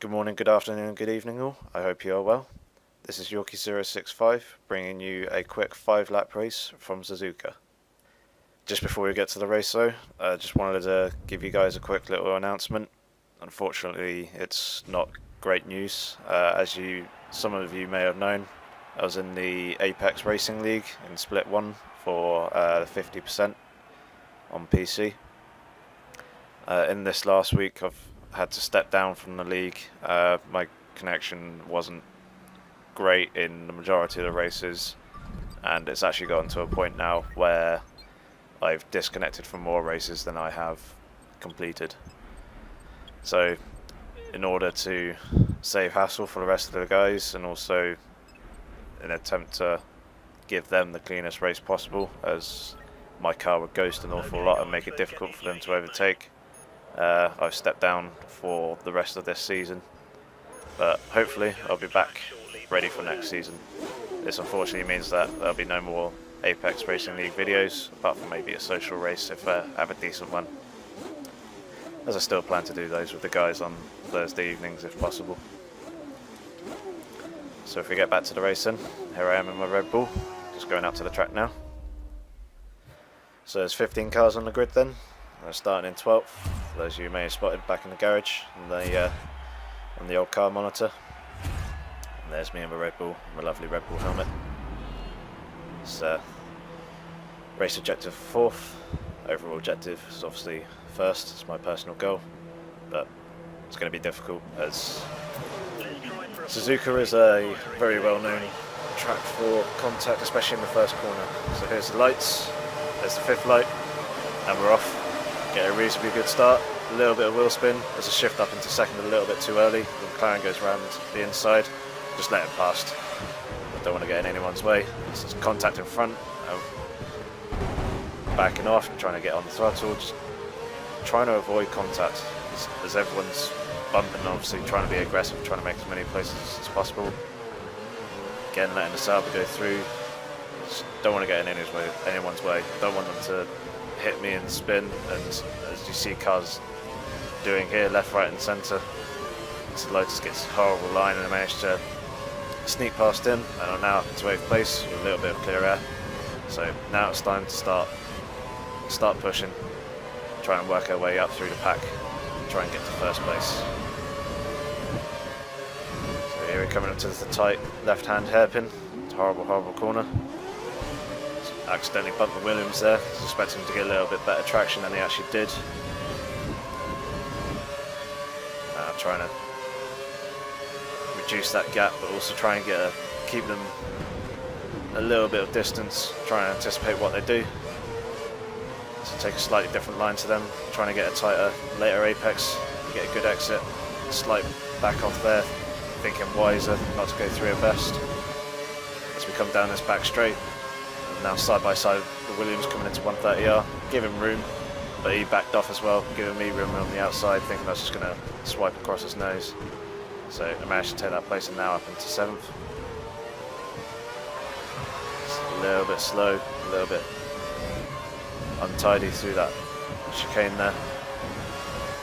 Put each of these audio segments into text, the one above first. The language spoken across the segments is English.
Good morning, good afternoon, good evening all. I hope you are well. This is Yorkie065 bringing you a quick 5-lap race from Suzuka. Just before we get to the race though, I just wanted to give you guys a quick little announcement. Unfortunately, it's not great news. Some of you may have known, I was in the Apex Racing League in Split 1 for 50% on PC. In this last week I've had to step down from the league. My connection wasn't great in the majority of the races, and it's actually gotten to a point now where I've disconnected from more races than I have completed. So in order to save hassle for the rest of the guys, and also in an attempt to give them the cleanest race possible, as my car would ghost an awful lot and make it difficult for them to overtake, I've stepped down for the rest of this season, but hopefully I'll be back ready for next season. This unfortunately means that there'll be no more Apex Racing League videos, apart from maybe a social race if I have a decent one, as I still plan to do those with the guys on Thursday evenings if possible. So if we get back to the racing, here I am in my Red Bull, just going out to the track now. So there's 15 cars on the grid then. I'm starting in 12th, for those of you who may have spotted back in the garage on the old car monitor. And there's me in my Red Bull, my lovely Red Bull helmet. It's race objective 4th, overall objective is obviously 1st, it's my personal goal, but it's going to be difficult as Suzuka is a very well known track for contact, especially in the first corner. So here's the lights, there's the 5th light, and we're off. Get a reasonably good start, a little bit of wheel spin, there's a shift up into second a little bit too early, the McLaren goes around the inside, just let it past. I don't want to get in anyone's way. This is contact in front, backing off, trying to get on the throttle, just trying to avoid contact as everyone's bumping, obviously trying to be aggressive, trying to make as many places as possible. Again, letting the Sauber go through, just don't want to get in anyone's way, don't want them to hit me and spin, and as you see cars doing here, left, right and centre. So Lotus gets a horrible line and I managed to sneak past him, and I'm now up into 8th place with a little bit of clear air. So now it's time to start pushing, try and work our way up through the pack, try and get to 1st place. So here we're coming up to the tight left hand hairpin, it's a horrible corner. Accidentally bumped the Williams there, I was expecting him to get a little bit better traction than he actually did. Now trying to reduce that gap, but also try and keep them a little bit of distance, try and anticipate what they do. So take a slightly different line to them, trying to get a tighter later apex, get a good exit, slight back off there, thinking wiser not to go through a best. As we come down this back straight, now side by side the Williams coming into 130R, give him room, but he backed off as well, giving me room on the outside, thinking I was just going to swipe across his nose. So I managed to take that place and now up into 7th. Just a little bit slow, a little bit untidy through that chicane there.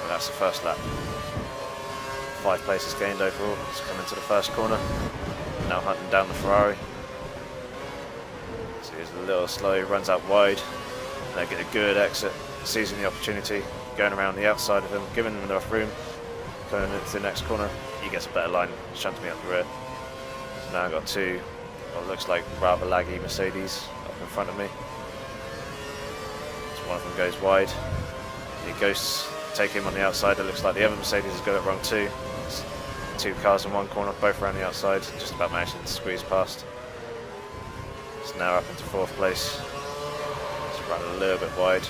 And that's the 1st lap. 5 places gained overall. It's coming to the 1st corner. Now hunting down the Ferrari. So he's a little slow, runs out wide. And they get a good exit, seizing the opportunity, going around the outside of him, giving him enough room. Coming into the next corner, he gets a better line, shunts me up the rear. So now I've got 2, what looks like rather laggy Mercedes up in front of me. So one of them goes wide. He ghosts, take him on the outside. It looks like the other Mercedes has got it wrong too. It's 2 cars in one corner, both around the outside, just about managing to squeeze past. It's now up into 4th place. Just ran a little bit wide,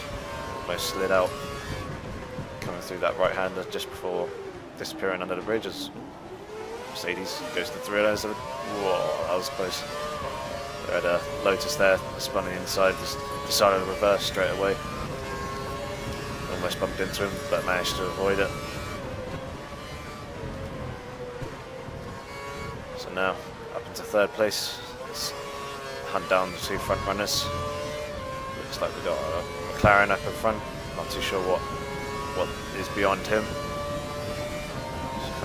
almost slid out. Coming through that right-hander just before disappearing under the bridge as Mercedes goes to 3 lanes. Whoa, that was close. We had a Lotus there, spun on the inside, just decided to reverse straight away. Almost bumped into him, but managed to avoid it. So now, up into 3rd place. Let's hunt down the 2 front runners. Looks like we've got a McLaren up in front. Not too sure what is beyond him.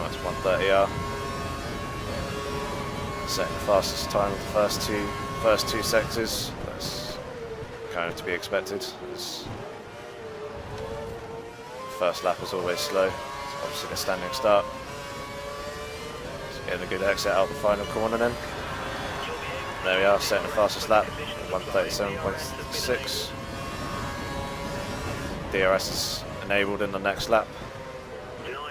Come on to 130R. Setting the fastest time of the first two sectors. That's kind of to be expected. As first lap is always slow. It's obviously a standing start. So getting a good exit out the final corner then. There we are, setting the fastest lap, 1:37.6. DRS is enabled in the next lap.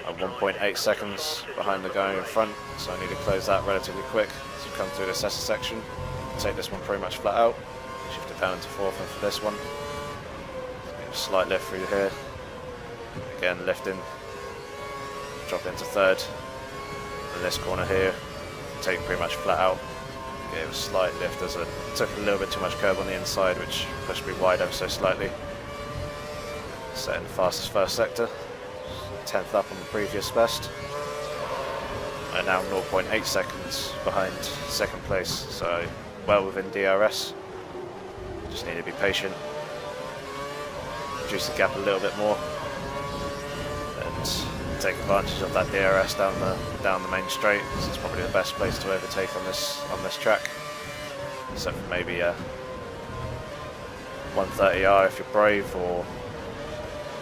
I'm 1.8 seconds behind the guy in front, so I need to close that relatively quick to come through this SS section. Take this one pretty much flat out. Shift it down into fourth and for this one. A slight lift through here. Again, lifting. Drop into third. And this corner here, take pretty much flat out. Gave a slight lift as I took a little bit too much curb on the inside, which pushed me wide ever so slightly. Setting the fastest first sector, 10th up on the previous best. And now 0.8 seconds behind second place, so well within DRS. Just need to be patient, reduce the gap a little bit more, and take advantage of that DRS down the main straight. This is probably the best place to overtake on this track, except for maybe 130R if you're brave, or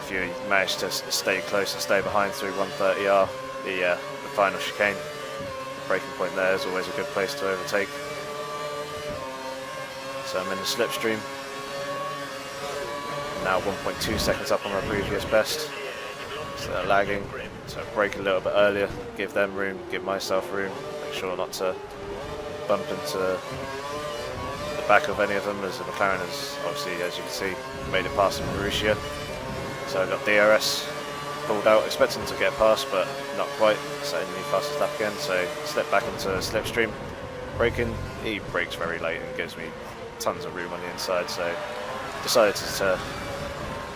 if you manage to stay close and stay behind through 130R, the final chicane. The braking point there is always a good place to overtake. So I'm in the slipstream. Now 1.2 seconds up on my previous best. So they're lagging, so brake a little bit earlier, give them room, give myself room, make sure not to bump into the back of any of them, as the McLaren has obviously, as you can see, made it past Marussia. So I got DRS pulled out, expecting to get past, but not quite, so new fastest lap again, so slip back into slipstream. Braking, he brakes very late and gives me tons of room on the inside, so decided to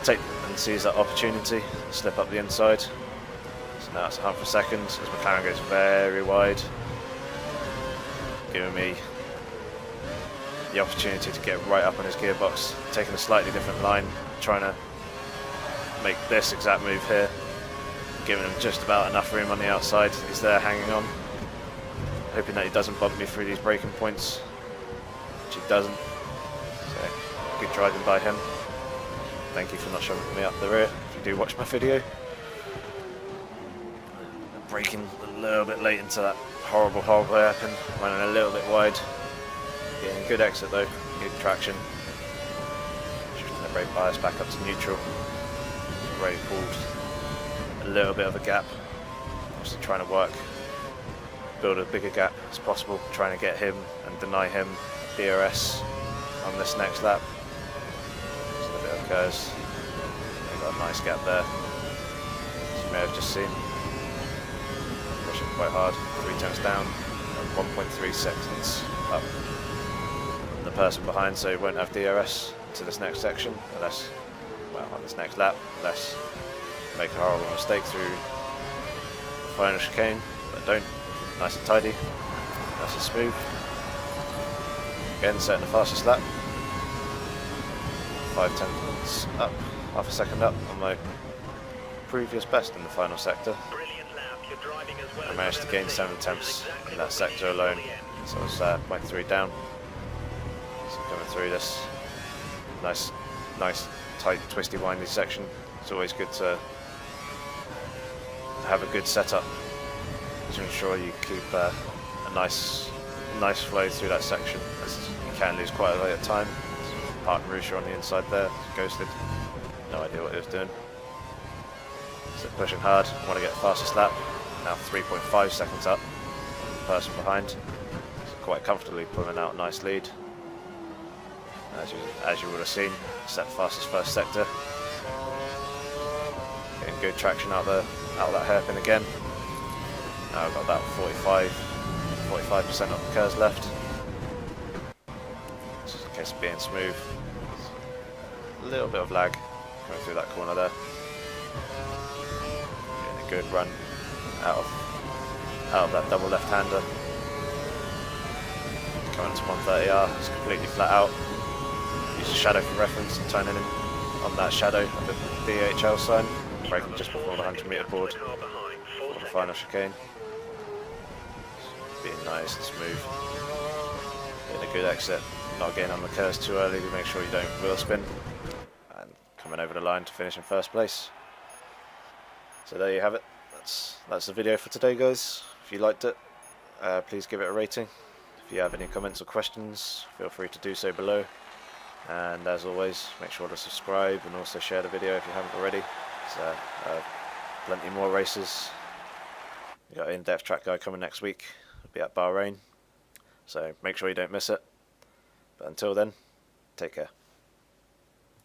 take and seize that opportunity, slip up the inside. So now it's a hunt for seconds as McLaren goes very wide, giving me the opportunity to get right up on his gearbox, taking a slightly different line, trying to make this exact move here, giving him just about enough room on the outside. He's there hanging on, hoping that he doesn't bump me through these braking points, which he doesn't. So good driving by him. Thank you for not shoving me up the rear if you do watch my video. Braking a little bit late into that horrible hairpin, running a little bit wide. Getting a good exit though, good traction. Shifting the brake bias back up to neutral. Already pulled a little bit of a gap. Obviously trying to build a bigger gap as possible, trying to get him and deny him DRS on this next lap. Just a bit of curves. They've got a nice gap there, as you may have just seen. Pushing quite hard, 3 tenths down, and 1.3 seconds up from the person behind, so he won't have DRS to this next section, unless, well, on this next lap, unless make a horrible mistake through the final chicane, but don't. Nice and tidy, nice and smooth. Again, setting the fastest lap. 5 tenths up, half a second up on my previous best in the final sector. I managed to gain 7 tenths in that sector alone, so I was 0.3 down. So coming through this nice, tight, twisty, windy section. It's always good to have a good setup to ensure you keep a nice flow through that section, as you can lose quite a lot of time. Parked Marussia on the inside there, ghosted, no idea what he was doing. So pushing hard, want to get the fastest lap. Now 3.5 seconds up on the person behind, so quite comfortably pulling out a nice lead. As you would have seen, set fastest first sector. Getting good traction out that hairpin again. Now I've got about 45% of the curves left. Just in case of being smooth. A little bit of lag coming through that corner there. Getting a good run out of that double left-hander. Coming to 130R, it's completely flat out. Use a shadow for reference and turning in on that shadow of the DHL sign. Braking just before the 100 metre board. final chicane. Being nice and smooth. Getting a good exit. Not getting on the curves too early to make sure you don't wheel spin. And coming over the line to finish in first place. So there you have it. That's the video for today, guys. If you liked it, please give it a rating. If you have any comments or questions, feel free to do so below. And as always, make sure to subscribe and also share the video if you haven't already. So, plenty more races. We got an in-depth track guide coming next week. It'll be at Bahrain. So make sure you don't miss it. But until then, take care.